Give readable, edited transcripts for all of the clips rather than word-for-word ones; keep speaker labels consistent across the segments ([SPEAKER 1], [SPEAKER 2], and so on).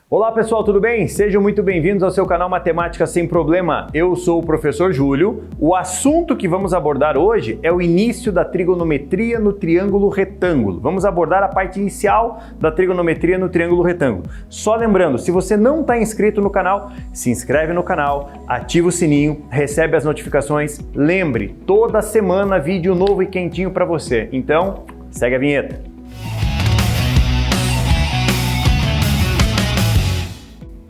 [SPEAKER 1] Olá pessoal, tudo bem? Sejam muito bem-vindos ao seu canal Matemática Sem Problema. Eu sou o professor Júlio. O assunto que vamos abordar hoje é o início da trigonometria no triângulo retângulo. Vamos abordar a parte inicial da trigonometria no triângulo retângulo. Só lembrando, se você não está inscrito no canal, se inscreve no canal, ativa o sininho, recebe as notificações. Lembre, toda semana vídeo novo e quentinho para você. Então, segue a vinheta.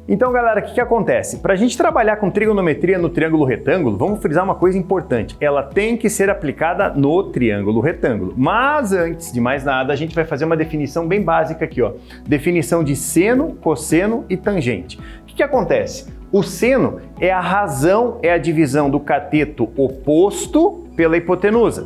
[SPEAKER 1] Então, galera, o que acontece? Para a gente trabalhar com trigonometria no triângulo retângulo, vamos frisar uma coisa importante. Ela tem que ser aplicada no triângulo retângulo. Mas, antes de mais nada, a gente vai fazer uma definição bem básica aqui, ó. Definição de seno, cosseno e tangente. O que acontece? O seno é a razão, é a divisão do cateto oposto pela hipotenusa.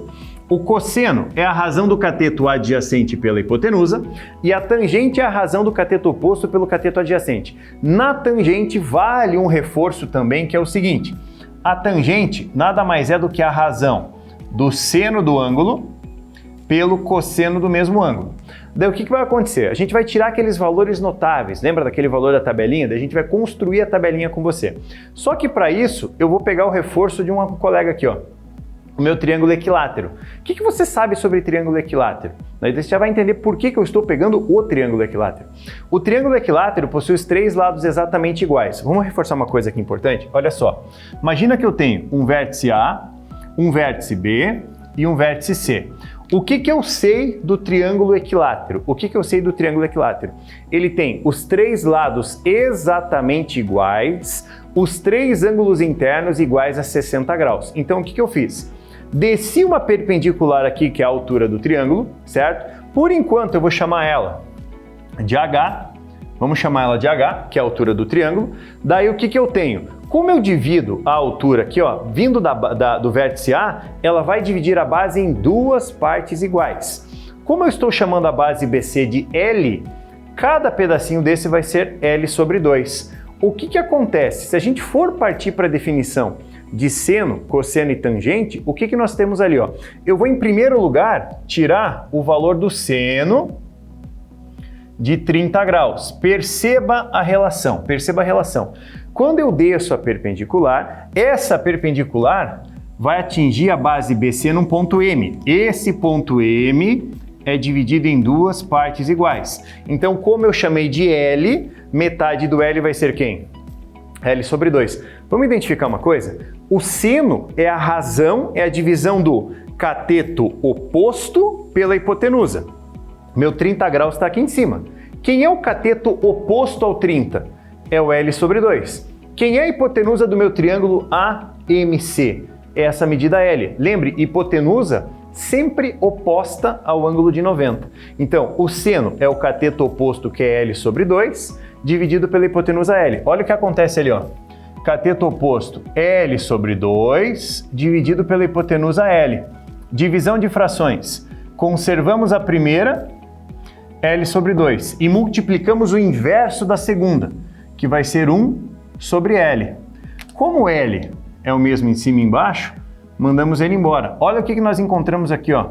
[SPEAKER 1] O cosseno é a razão do cateto adjacente pela hipotenusa e a tangente é a razão do cateto oposto pelo cateto adjacente. Na tangente vale um reforço também, que é o seguinte: a tangente nada mais é do que a razão do seno do ângulo pelo cosseno do mesmo ângulo. Daí o que vai acontecer? A gente vai tirar aqueles valores notáveis, lembra daquele valor da tabelinha? Daí a gente vai construir a tabelinha com você. Só que para isso eu vou pegar o reforço de um colega aqui, ó. O meu triângulo equilátero. O que você sabe sobre triângulo equilátero? Daí você já vai entender por que eu estou pegando o triângulo equilátero. O triângulo equilátero possui os três lados exatamente iguais. Vamos reforçar uma coisa aqui importante? Olha só. Imagina que eu tenho um vértice A, um vértice B e um vértice C. O que eu sei do triângulo equilátero? O que eu sei do triângulo equilátero? Ele tem os três lados exatamente iguais, os três ângulos internos iguais a 60 graus. Então o que eu fiz? Desci uma perpendicular aqui, que é a altura do triângulo, certo? Por enquanto eu vou chamar ela de H, vamos chamar ela de H, que é a altura do triângulo. Daí o que eu tenho? Como eu divido a altura aqui, ó, vindo do vértice A, ela vai dividir a base em duas partes iguais. Como eu estou chamando a base BC de L, cada pedacinho desse vai ser L sobre 2. O que acontece? Se a gente for partir para a definição de seno, cosseno e tangente, o que nós temos ali, ó? Eu vou, em primeiro lugar, tirar o valor do seno de 30 graus. Perceba a relação, perceba a relação. Quando eu desço a perpendicular, essa perpendicular vai atingir a base BC num ponto M. Esse ponto M é dividido em duas partes iguais. Então, como eu chamei de L, metade do L vai ser quem? L sobre 2. Vamos identificar uma coisa? O seno é a razão, é a divisão do cateto oposto pela hipotenusa. Meu 30 graus está aqui em cima. Quem é o cateto oposto ao 30? É o L sobre 2. Quem é a hipotenusa do meu triângulo AMC? É essa medida L. Lembre, hipotenusa sempre oposta ao ângulo de 90. Então, o seno é o cateto oposto, que é L sobre 2, dividido pela hipotenusa L. Olha o que acontece ali, ó. Cateto oposto L sobre 2, dividido pela hipotenusa L. Divisão de frações. Conservamos a primeira, L sobre 2, e multiplicamos o inverso da segunda, que vai ser 1 sobre L. Como L é o mesmo em cima e embaixo, mandamos ele embora. Olha o que nós encontramos aqui, ó.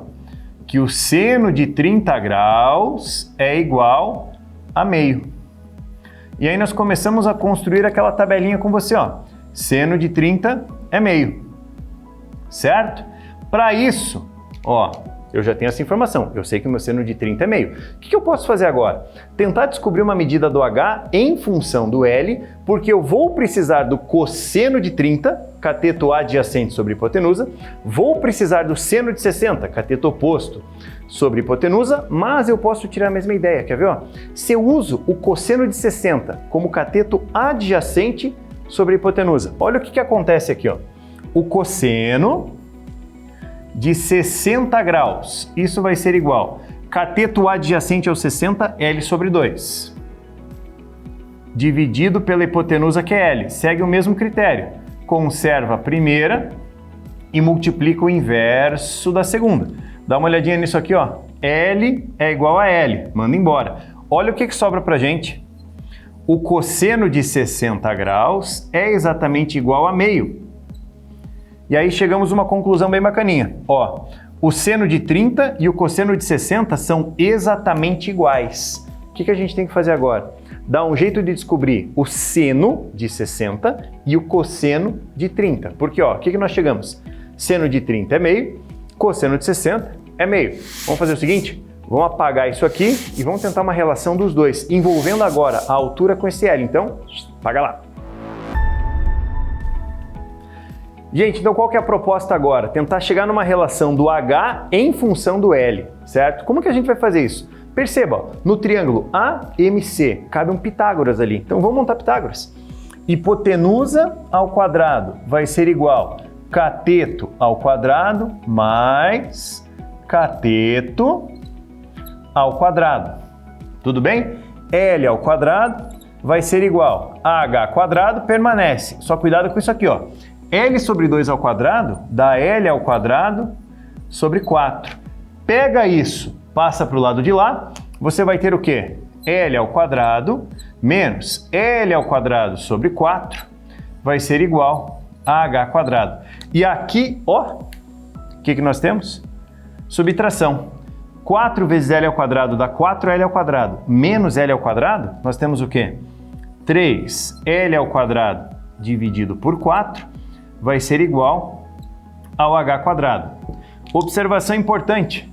[SPEAKER 1] Que o seno de 30 graus é igual a meio. E aí nós começamos a construir aquela tabelinha com você, ó. Seno de 30 é meio, certo? Para isso, ó, eu já tenho essa informação. Eu sei que o meu seno de 30 é meio. O que eu posso fazer agora? Tentar descobrir uma medida do H em função do L, porque eu vou precisar do cosseno de 30, cateto adjacente sobre hipotenusa, vou precisar do seno de 60, cateto oposto sobre hipotenusa, mas eu posso tirar a mesma ideia, quer ver? Ó? Se eu uso o cosseno de 60 como cateto adjacente sobre hipotenusa, olha o que acontece aqui, ó. O cosseno de 60 graus, isso vai ser igual cateto adjacente ao 60, L sobre 2, dividido pela hipotenusa, que é L. Segue o mesmo critério. Conserva a primeira e multiplica o inverso da segunda. Dá uma olhadinha nisso aqui, ó. L é igual a L. Manda embora. Olha o que sobra pra gente. O cosseno de 60 graus é exatamente igual a meio. E aí chegamos a uma conclusão bem bacaninha. Ó, o seno de 30 e o cosseno de 60 são exatamente iguais. O que a gente tem que fazer agora? Dar um jeito de descobrir o seno de 60 e o cosseno de 30. Porque, ó, o que nós chegamos? Seno de 30 é meio, cosseno de 60 é meio. Vamos fazer o seguinte? Vamos apagar isso aqui e vamos tentar uma relação dos dois, envolvendo agora a altura com esse L. Então, apaga lá. Gente, então qual que é a proposta agora? Tentar chegar numa relação do H em função do L, certo? Como que a gente vai fazer isso? Perceba, ó, no triângulo AMC cabe um Pitágoras ali. Então vamos montar Pitágoras. Hipotenusa ao quadrado vai ser igual cateto ao quadrado mais cateto ao quadrado. Tudo bem? L ao quadrado vai ser igual a H quadrado, permanece. Só cuidado com isso aqui, ó. L sobre 2 ao quadrado dá L ao quadrado sobre 4. Pega isso, passa para o lado de lá, você vai ter o quê? L ao quadrado menos L ao quadrado sobre 4 vai ser igual a H quadrado. E aqui, ó, o que nós temos? Subtração. 4 vezes L ao quadrado dá 4L ao quadrado menos L ao quadrado, nós temos o quê? 3L ao quadrado dividido por 4 vai ser igual ao H quadrado. Observação importante,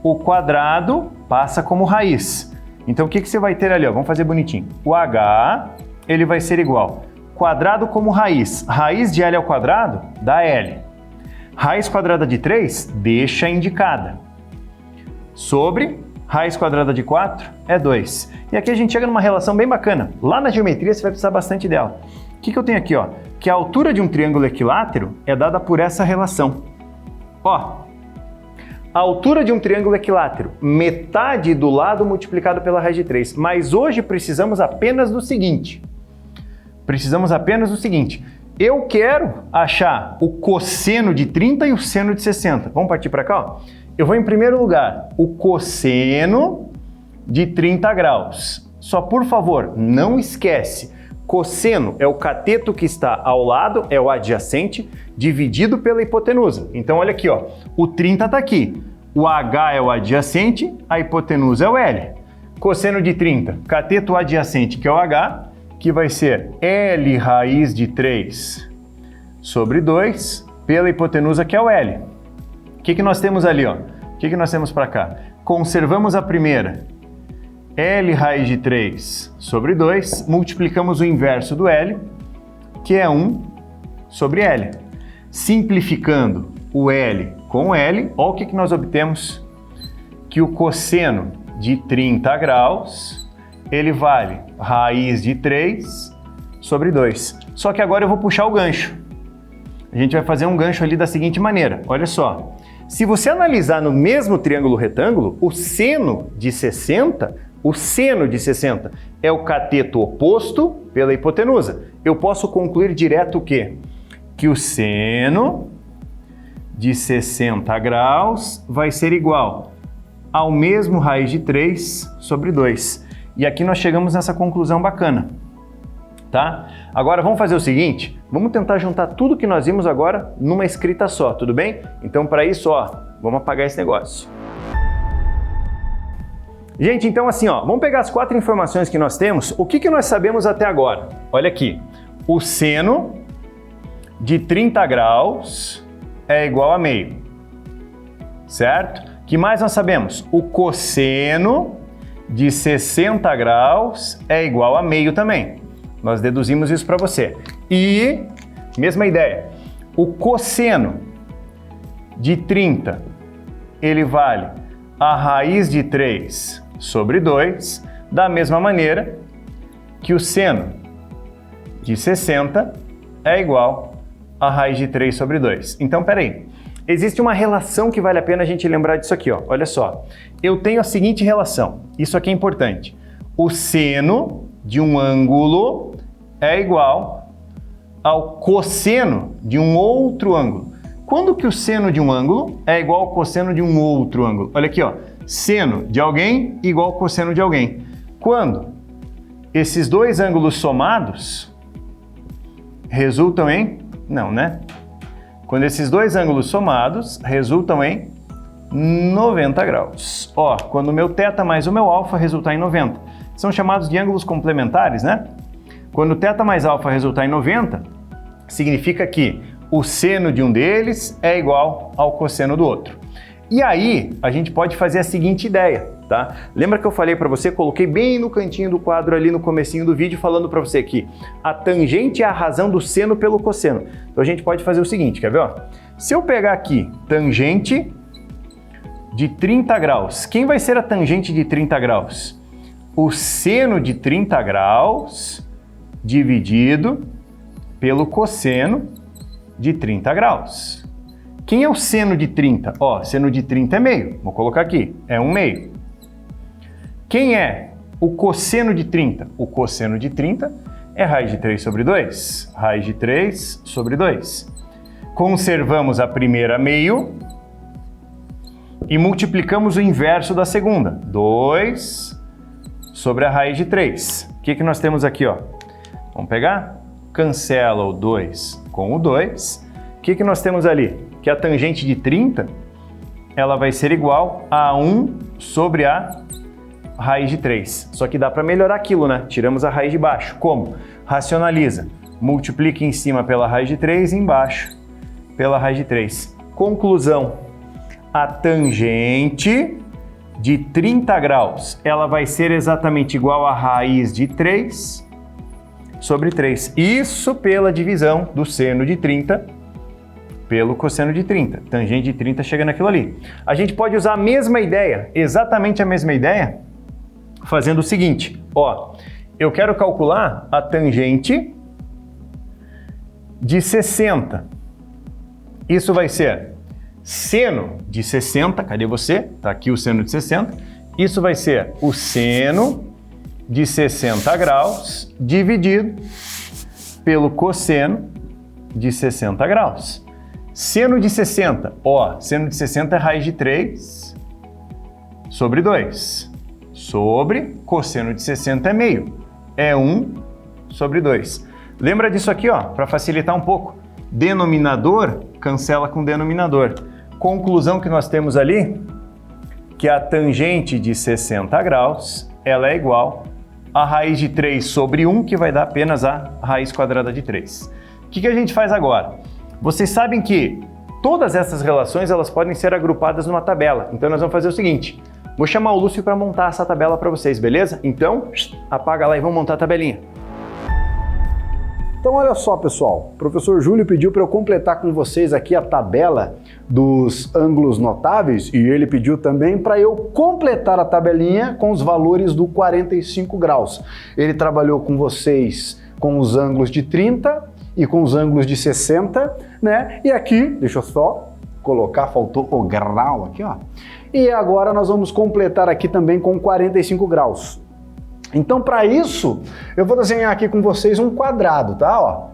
[SPEAKER 1] o quadrado passa como raiz. Então o que você vai ter ali? Ó? Vamos fazer bonitinho. O H ele vai ser igual quadrado como raiz. Raiz de L ao quadrado dá L. Raiz quadrada de 3 deixa indicada. Sobre raiz quadrada de 4 é 2. E aqui a gente chega numa relação bem bacana. Lá na geometria você vai precisar bastante dela. O que eu tenho aqui? Ó? Que a altura de um triângulo equilátero é dada por essa relação. Ó, a altura de um triângulo equilátero, metade do lado multiplicado pela raiz de 3. Mas hoje precisamos apenas do seguinte. Eu quero achar o cosseno de 30 e o seno de 60. Vamos partir para cá? Ó? Eu vou em primeiro lugar, o cosseno de 30 graus. Só por favor, não esquece. Cosseno é o cateto que está ao lado, é o adjacente, dividido pela hipotenusa. Então olha aqui, ó, o 30 está aqui, o H é o adjacente, a hipotenusa é o L. Cosseno de 30, cateto adjacente que é o H, que vai ser L raiz de 3 sobre 2 pela hipotenusa que é o L. O que nós temos ali? Ó? O que nós temos para cá? Conservamos a primeira. L raiz de 3 sobre 2, multiplicamos o inverso do L, que é 1 sobre L. Simplificando o L com o L, olha o que nós obtemos, que o cosseno de 30 graus, ele vale raiz de 3 sobre 2. Só que agora eu vou puxar o gancho. A gente vai fazer um gancho ali da seguinte maneira, olha só. Se você analisar no mesmo triângulo retângulo, o seno de 60 é o cateto oposto pela hipotenusa. Eu posso concluir direto o quê? Que o seno de 60 graus vai ser igual ao mesmo raiz de 3 sobre 2. E aqui nós chegamos nessa conclusão bacana, tá? Agora vamos fazer o seguinte, vamos tentar juntar tudo que nós vimos agora numa escrita só, tudo bem? Então para isso, ó, vamos apagar esse negócio. Gente, então assim, ó, vamos pegar as 4 informações que nós temos. O que nós sabemos até agora? Olha aqui, o seno de 30 graus é igual a meio, certo? O que mais nós sabemos? O cosseno de 60 graus é igual a meio também. Nós deduzimos isso para você. E, mesma ideia, o cosseno de 30, ele vale a raiz de 3 sobre 2, da mesma maneira que o seno de 60 é igual a raiz de 3 sobre 2. Então, peraí, existe uma relação que vale a pena a gente lembrar disso aqui, ó. Olha só, eu tenho a seguinte relação, isso aqui é importante. O seno de um ângulo é igual ao cosseno de um outro ângulo. Quando que o seno de um ângulo é igual ao cosseno de um outro ângulo? Olha aqui, ó. Seno de alguém igual ao cosseno de alguém. Quando esses dois ângulos somados resultam em... Não, né? Quando esses dois ângulos somados resultam em 90 graus. Ó, quando o meu θ mais o meu alfa resultar em 90. são chamados de ângulos complementares, né? Quando θ mais alfa resultar em 90, significa que o seno de um deles é igual ao cosseno do outro. E aí, a gente pode fazer a seguinte ideia, tá? Lembra que eu falei para você, coloquei bem no cantinho do quadro ali no comecinho do vídeo, falando para você que a tangente é a razão do seno pelo cosseno. Então a gente pode fazer o seguinte, quer ver? Ó? Se eu pegar aqui tangente de 30 graus, quem vai ser a tangente de 30 graus? O seno de 30 graus dividido pelo cosseno de 30 graus. Quem é o seno de 30? Ó, seno de 30 é meio. Vou colocar aqui, é 1 meio. Quem é o cosseno de 30? O cosseno de 30 é raiz de 3 sobre 2. Raiz de 3 sobre 2. Conservamos a primeira meio e multiplicamos o inverso da segunda. 2 sobre a raiz de 3. O que nós temos aqui, ó? Vamos pegar? Cancela o 2 com o 2. O que nós temos ali? Que a tangente de 30, ela vai ser igual a 1 sobre a raiz de 3. Só que dá para melhorar aquilo, né? Tiramos a raiz de baixo. Como? Racionaliza. Multiplica em cima pela raiz de 3 e embaixo pela raiz de 3. Conclusão. A tangente de 30 graus, ela vai ser exatamente igual a raiz de 3 sobre 3. Isso pela divisão do seno de 30 pelo cosseno de 30. Tangente de 30 chega naquilo ali. A gente pode usar a mesma ideia, exatamente a mesma ideia, fazendo o seguinte. Ó, eu quero calcular a tangente de 60. Isso vai ser seno de 60, cadê você? Tá aqui o seno de 60. Isso vai ser o seno de 60 graus dividido pelo cosseno de 60 graus. Seno de 60, ó, seno de 60 é raiz de 3 sobre 2. Sobre cosseno de 60 é meio, é 1 sobre 2. Lembra disso aqui, ó, para facilitar um pouco. Denominador cancela com denominador. Conclusão que nós temos ali, que a tangente de 60 graus, ela é igual a raiz de 3 sobre 1, que vai dar apenas a raiz quadrada de 3. O que a gente faz agora? Vocês sabem que todas essas relações elas podem ser agrupadas numa tabela. Então nós vamos fazer o seguinte, vou chamar o Lúcio para montar essa tabela para vocês, beleza? Então, apaga lá e vamos montar a tabelinha.
[SPEAKER 2] Então olha só, pessoal, o professor Júlio pediu para eu completar com vocês aqui a tabela dos ângulos notáveis e ele pediu também para eu completar a tabelinha com os valores do 45 graus. Ele trabalhou com vocês com os ângulos de 30 e com os ângulos de 60, né? E aqui, deixa eu só colocar, faltou o grau aqui, ó. E agora nós vamos completar aqui também com 45 graus. Então, para isso, eu vou desenhar aqui com vocês um quadrado, tá? Ó.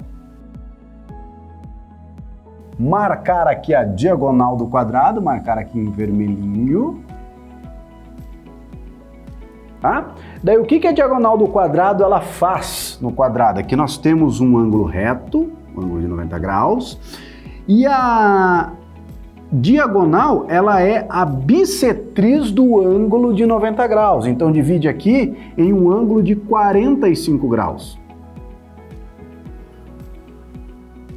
[SPEAKER 2] Marcar aqui a diagonal do quadrado, marcar aqui em vermelhinho. Tá? Daí, o que a diagonal do quadrado ela faz no quadrado? Aqui nós temos um ângulo reto, um ângulo de 90 graus, e a diagonal, ela é a bissetriz do ângulo de 90 graus. Então, divide aqui em um ângulo de 45 graus.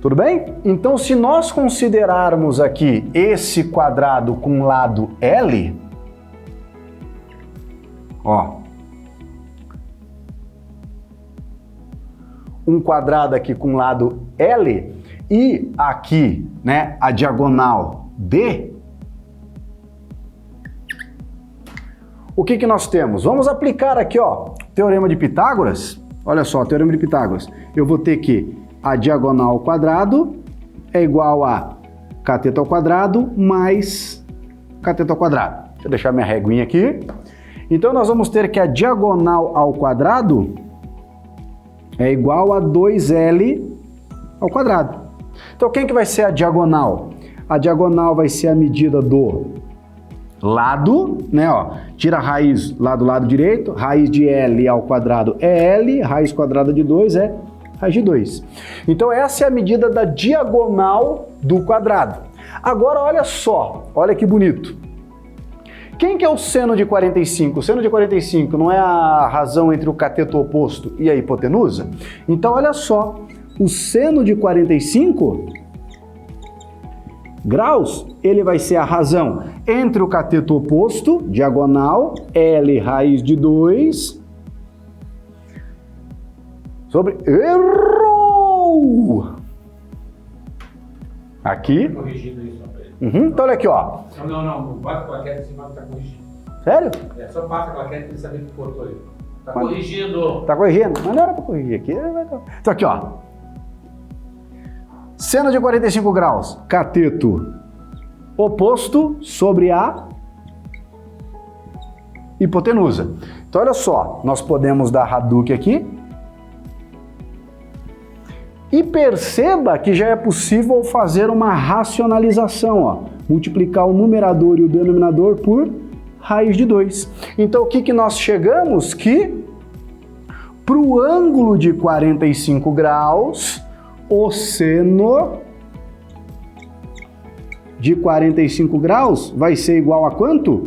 [SPEAKER 2] Tudo bem? Então, se nós considerarmos aqui esse quadrado com lado L, ó, um quadrado aqui com lado L e aqui, né, a diagonal D, o que nós temos? Vamos aplicar aqui, ó, Teorema de Pitágoras. Olha só, Teorema de Pitágoras. Eu vou ter que a diagonal ao quadrado é igual a cateto ao quadrado mais cateto ao quadrado. Deixa eu deixar minha reguinha aqui. Então nós vamos ter que a diagonal ao quadrado é igual a 2L ao quadrado. Então quem que vai ser a diagonal? A diagonal vai ser a medida do lado, né, ó, tira a raiz lá do lado direito, raiz de L ao quadrado é L, raiz quadrada de 2 é raiz de 2. Então essa é a medida da diagonal do quadrado. Agora olha só, olha que bonito. Quem que é o seno de 45? O seno de 45 não é a razão entre o cateto oposto e a hipotenusa? Então, olha só, o seno de 45 graus, ele vai ser a razão entre o cateto oposto, diagonal, L raiz de 2, sobre... Errou! Aqui.
[SPEAKER 3] Corrigindo isso, Rafael.
[SPEAKER 2] Então, olha aqui, ó.
[SPEAKER 3] Não bate a claquete assim, mas tá corrigindo.
[SPEAKER 2] Sério?
[SPEAKER 3] É, só passa a claquete pra ele saber que cortou ele. Tá corrigindo.
[SPEAKER 2] Tá corrigindo? Mas não era pra corrigir aqui. Então, aqui, ó. Seno de 45 graus, cateto oposto sobre a hipotenusa. Então, olha só, nós podemos dar Hadouken aqui. E perceba que já é possível fazer uma racionalização, ó. Multiplicar o numerador e o denominador por raiz de 2. Então, o que nós chegamos? Que para o ângulo de 45 graus, o seno de 45 graus vai ser igual a quanto?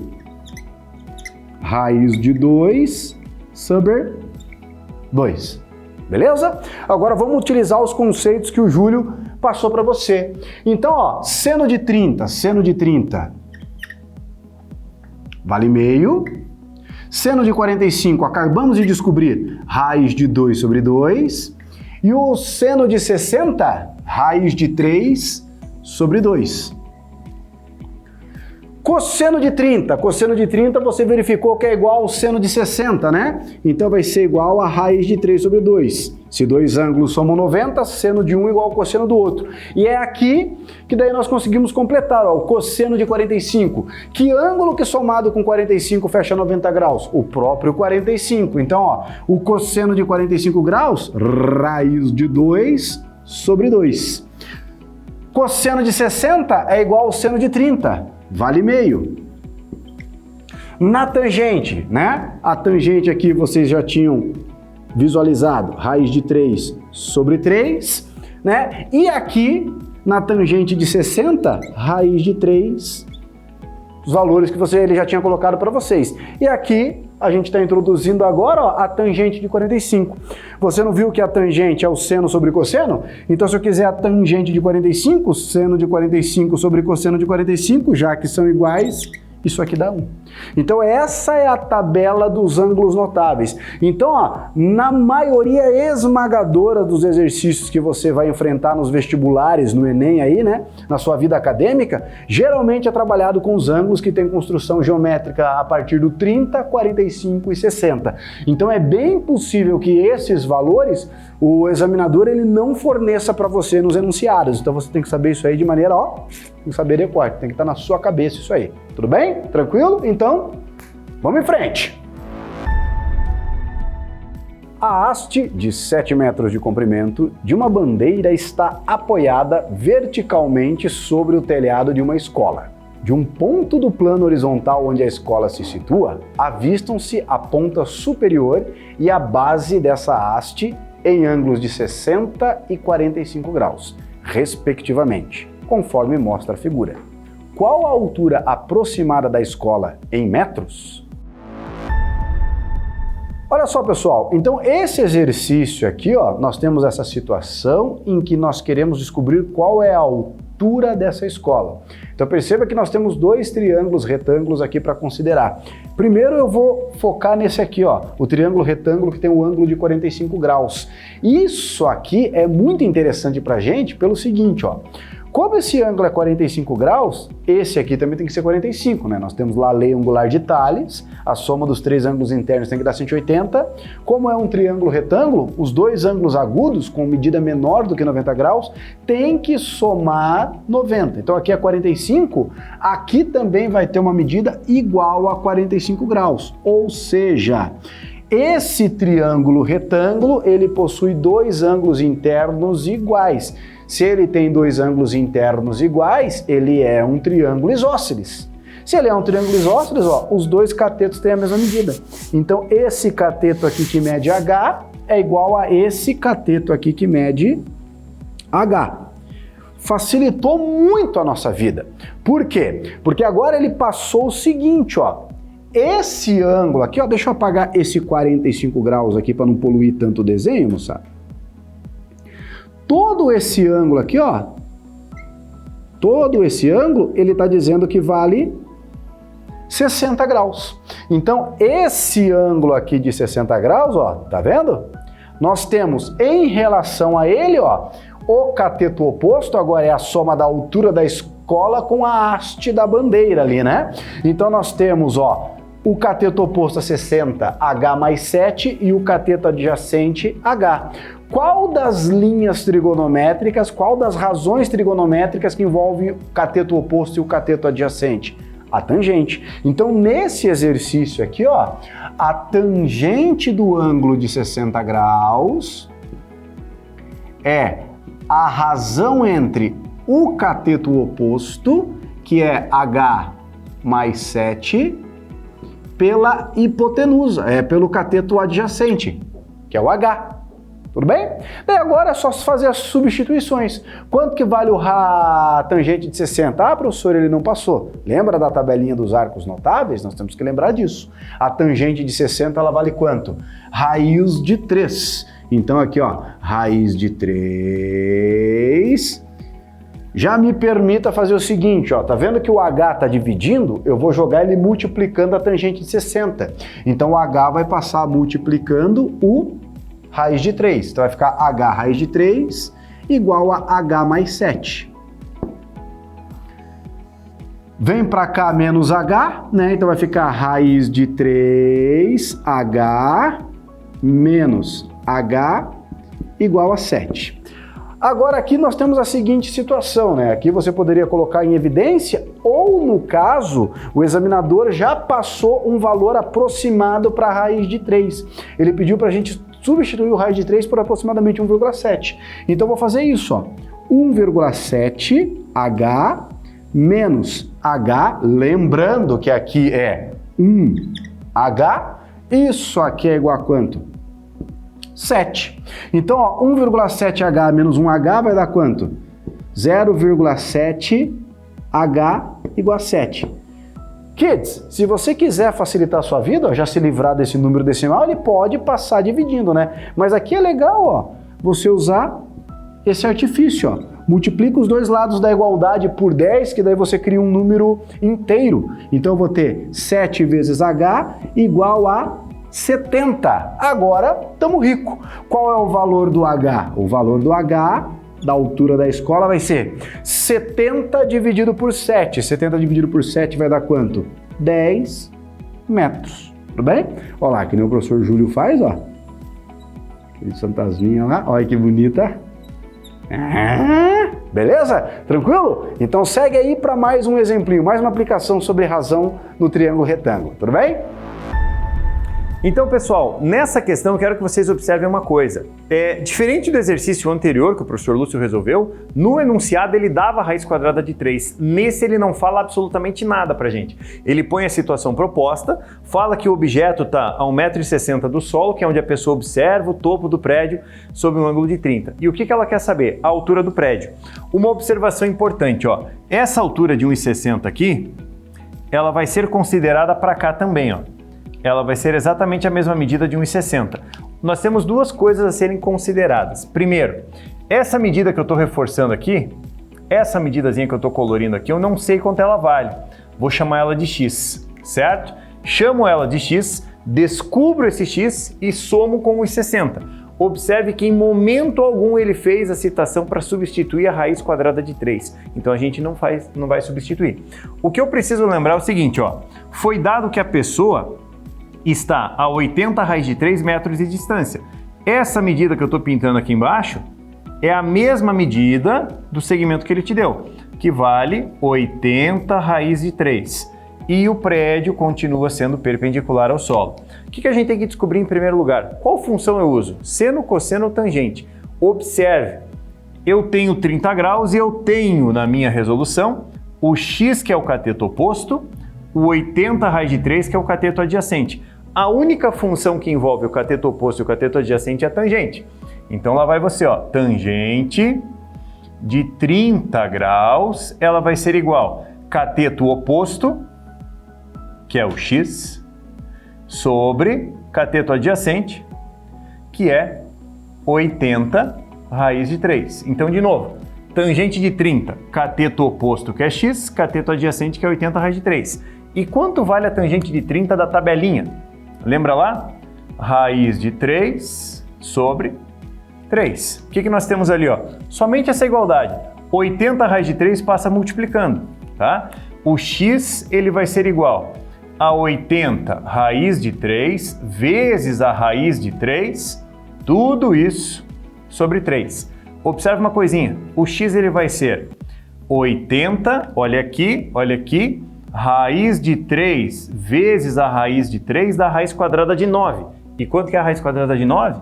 [SPEAKER 2] Raiz de 2 sobre 2. Beleza? Agora vamos utilizar os conceitos que o Júlio passou para você. Então, ó, seno de 30 vale meio. Seno de 45, acabamos de descobrir, raiz de 2 sobre 2. E o seno de 60, raiz de 3 sobre 2. Cosseno de 30 você verificou que é igual ao seno de 60, né? Então vai ser igual a raiz de 3 sobre 2. Se dois ângulos somam 90, seno de um igual ao cosseno do outro. E é aqui que daí nós conseguimos completar, ó, o cosseno de 45. Que ângulo que somado com 45 fecha 90 graus? O próprio 45. Então, ó, o cosseno de 45 graus, raiz de 2 sobre 2. Cosseno de 60 é igual ao seno de 30. Vale meio. Na tangente, né? A tangente aqui vocês já tinham visualizado, raiz de 3 sobre 3, né? E aqui, na tangente de 60, raiz de 3, os valores que ele já tinha colocado para vocês. E aqui, a gente está introduzindo agora, ó, a tangente de 45. Você não viu que a tangente é o seno sobre cosseno? Então, se eu quiser a tangente de 45, seno de 45 sobre cosseno de 45, já que são iguais, isso aqui dá 1. Então, essa é a tabela dos ângulos notáveis. Então, ó, na maioria esmagadora dos exercícios que você vai enfrentar nos vestibulares, no Enem aí, né, na sua vida acadêmica, geralmente é trabalhado com os ângulos que têm construção geométrica a partir do 30, 45 e 60. Então, é bem possível que esses valores o examinador ele não forneça para você nos enunciados. Então, você tem que saber isso aí de maneira, ó, tem que saber adequar, tem que estar na sua cabeça isso aí. Tudo bem? Tranquilo? Então, vamos em frente. A haste de 7 metros de comprimento de uma bandeira está apoiada verticalmente sobre o telhado de uma escola. De um ponto do plano horizontal onde a escola se situa, avistam-se a ponta superior e a base dessa haste em ângulos de 60 e 45 graus, respectivamente, conforme mostra a figura. Qual a altura aproximada da escola em metros? Olha só, pessoal, então esse exercício aqui, ó, nós temos essa situação em que nós queremos descobrir qual é a altura dessa escola. Então perceba que nós temos dois triângulos retângulos aqui para considerar. Primeiro eu vou focar nesse aqui, ó, o triângulo retângulo que tem um ângulo de 45 graus. Isso aqui é muito interessante para a gente pelo seguinte, ó. Como esse ângulo é 45 graus, esse aqui também tem que ser 45, né? Nós temos lá a lei angular de Thales, a soma dos três ângulos internos tem que dar 180. Como é um triângulo retângulo, os dois ângulos agudos, com medida menor do que 90 graus, tem que somar 90. Então aqui é 45, aqui também vai ter uma medida igual a 45 graus. Ou seja, esse triângulo retângulo, ele possui dois ângulos internos iguais. Se ele tem dois ângulos internos iguais, ele é um triângulo isósceles. Se ele é um triângulo isósceles, ó, os dois catetos têm a mesma medida. Então, esse cateto aqui que mede H é igual a esse cateto aqui que mede H. facilitou muito a nossa vida. Por quê? Porque agora ele passou o seguinte, ó. Esse ângulo aqui, ó, deixa eu apagar esse 45 graus aqui para não poluir tanto o desenho, moçada. Todo esse ângulo aqui, ó, todo esse ângulo, ele está dizendo que vale 60 graus. Então, esse ângulo aqui de 60 graus, ó, tá vendo? Nós temos em relação a ele, ó, o cateto oposto agora é a soma da altura da escola com a haste da bandeira ali, né? Então, nós temos, ó, o cateto oposto a 60, H mais 7, e o cateto adjacente, H. Qual das linhas trigonométricas, qual das razões trigonométricas que envolve o cateto oposto e o cateto adjacente? A tangente. Então, nesse exercício aqui, ó, a tangente do ângulo de 60 graus é a razão entre o cateto oposto, que é H mais 7, pela hipotenusa, pelo cateto adjacente, que é o H. Tudo bem? Daí agora é só fazer as substituições. Quanto que vale a tangente de 60? Ah, professor, ele não passou. Lembra da tabelinha dos arcos notáveis? Nós temos que lembrar disso. A tangente de 60, ela vale quanto? Raiz de 3. Então aqui, ó, raiz de 3. Já me permita fazer o seguinte, ó, tá vendo que o H tá dividindo? Eu vou jogar ele multiplicando a tangente de 60. Então o H vai passar multiplicando o raiz de 3. Então vai ficar H raiz de 3 igual a H mais 7. Vem para cá menos H, né? Então vai ficar raiz de 3H menos H igual a 7. Agora aqui nós temos a seguinte situação, né? Aqui você poderia colocar em evidência ou, no caso, o examinador já passou um valor aproximado para a raiz de 3. Ele pediu para a gente substituir o raiz de 3 por aproximadamente 1,7. Então eu vou fazer isso, ó. 1,7H menos H, lembrando que aqui é 1H, isso aqui é igual a quanto? 7. Então, ó, 1,7H menos 1H vai dar quanto? 0,7H igual a 7. Kids, se você quiser facilitar a sua vida, ó, já se livrar desse número decimal, ele pode passar dividindo, né? Mas aqui é legal, ó, você usar esse artifício, ó. Multiplica os dois lados da igualdade por 10, que daí você cria um número inteiro. Então eu vou ter 7 vezes H igual a 70. Agora estamos ricos. Qual é o valor do H? O valor do H da altura da escola vai ser 70 dividido por 7. 70 dividido por 7 vai dar quanto? 10 metros. Tudo bem? Olha lá, que nem o professor Júlio faz, ó. Aquele fantasminha lá. Olha que bonita. Beleza? Tranquilo? Então segue aí para mais um exemplinho, mais uma aplicação sobre razão no triângulo retângulo. Tudo bem?
[SPEAKER 1] Então, pessoal, nessa questão eu quero que vocês observem uma coisa. Diferente do exercício anterior que o professor Lúcio resolveu, no enunciado ele dava a raiz quadrada de 3. Nesse ele não fala absolutamente nada pra gente. Ele põe a situação proposta, fala que o objeto está a 1,60 m do solo, que é onde a pessoa observa o topo do prédio sob um ângulo de 30. E o que ela quer saber? A altura do prédio. Uma observação importante, ó. Essa altura de 1,60 m aqui, ela vai ser considerada para cá também, ó. Ela vai ser exatamente a mesma medida de 1,60. Nós temos duas coisas a serem consideradas. Primeiro, essa medida que eu estou reforçando aqui, essa medidazinha que eu estou colorindo aqui, eu não sei quanto ela vale. Vou chamar ela de x, certo? Chamo ela de x, descubro esse x e somo com os 60. Observe que em momento algum ele fez a citação para substituir a raiz quadrada de 3. Então a gente não vai substituir. O que eu preciso lembrar é o seguinte, ó. Foi dado que a pessoa está a 80 raiz de 3 metros de distância. Essa medida que eu estou pintando aqui embaixo é a mesma medida do segmento que ele te deu, que vale 80 raiz de 3. E o prédio continua sendo perpendicular ao solo. O que a gente tem que descobrir em primeiro lugar? Qual função eu uso? Seno, cosseno ou tangente? Observe, eu tenho 30 graus e eu tenho na minha resolução o x, que é o cateto oposto, o 80 raiz de 3, que é o cateto adjacente. A única função que envolve o cateto oposto e o cateto adjacente é a tangente. Então lá vai você, ó, tangente de 30 graus, ela vai ser igual cateto oposto, que é o x, sobre cateto adjacente, que é 80 raiz de 3. Então, de novo, tangente de 30, cateto oposto, que é x, cateto adjacente, que é 80 raiz de 3. E quanto vale a tangente de 30 da tabelinha? Lembra lá? Raiz de 3 sobre 3. O que nós temos ali? Ó? Somente essa igualdade. 80 raiz de 3 passa multiplicando. Tá? O x ele vai ser igual a 80 raiz de 3 vezes a raiz de 3, tudo isso sobre 3. Observe uma coisinha, o x ele vai ser 80, olha aqui, raiz de 3 vezes a raiz de 3 da raiz quadrada de 9. E quanto que é a raiz quadrada de 9?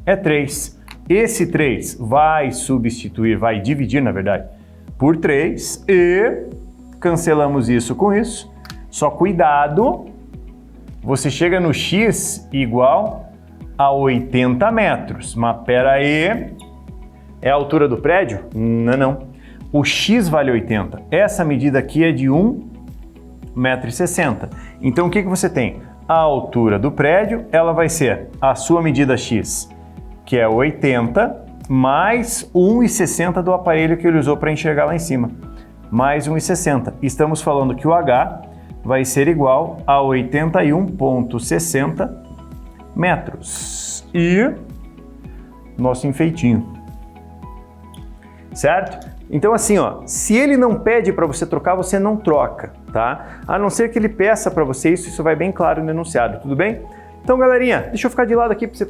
[SPEAKER 1] É 3. Esse 3 vai substituir, vai dividir, na verdade, por 3 e cancelamos isso com isso. Só cuidado, você chega no x igual a 80 metros. Mas pera aí, é a altura do prédio? Não. O x vale 80. Essa medida aqui é de 1,60 m. Então o que você tem? A altura do prédio, ela vai ser a sua medida x, que é 80, mais 1,60 do aparelho que ele usou para enxergar lá em cima. Mais 1,60. Estamos falando que o h vai ser igual a 81,60 metros. E nosso enfeitinho. Certo? Então assim, ó, se ele não pede para você trocar, você não troca, tá? A não ser que ele peça para você isso vai bem claro no enunciado, tudo bem? Então, galerinha, deixa eu ficar de lado aqui para você,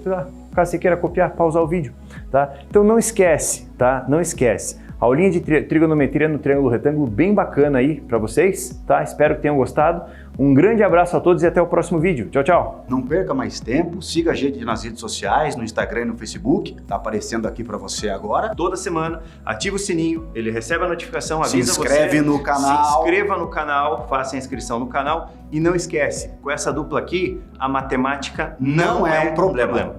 [SPEAKER 1] caso você queira copiar, pausar o vídeo, tá? Então não esquece, tá? Não esquece. A aulinha de trigonometria no triângulo retângulo bem bacana aí para vocês, tá? Espero que tenham gostado. Um grande abraço a todos e até o próximo vídeo. Tchau, tchau.
[SPEAKER 2] Não perca mais tempo, siga a gente nas redes sociais, no Instagram e no Facebook, tá aparecendo aqui para você agora.
[SPEAKER 1] Toda semana, ativa o sininho, ele recebe a notificação, avisa você.
[SPEAKER 2] Se inscreve no canal.
[SPEAKER 1] Se inscreva no canal, faça a inscrição no canal e não esquece, com essa dupla aqui, a matemática não é um problema.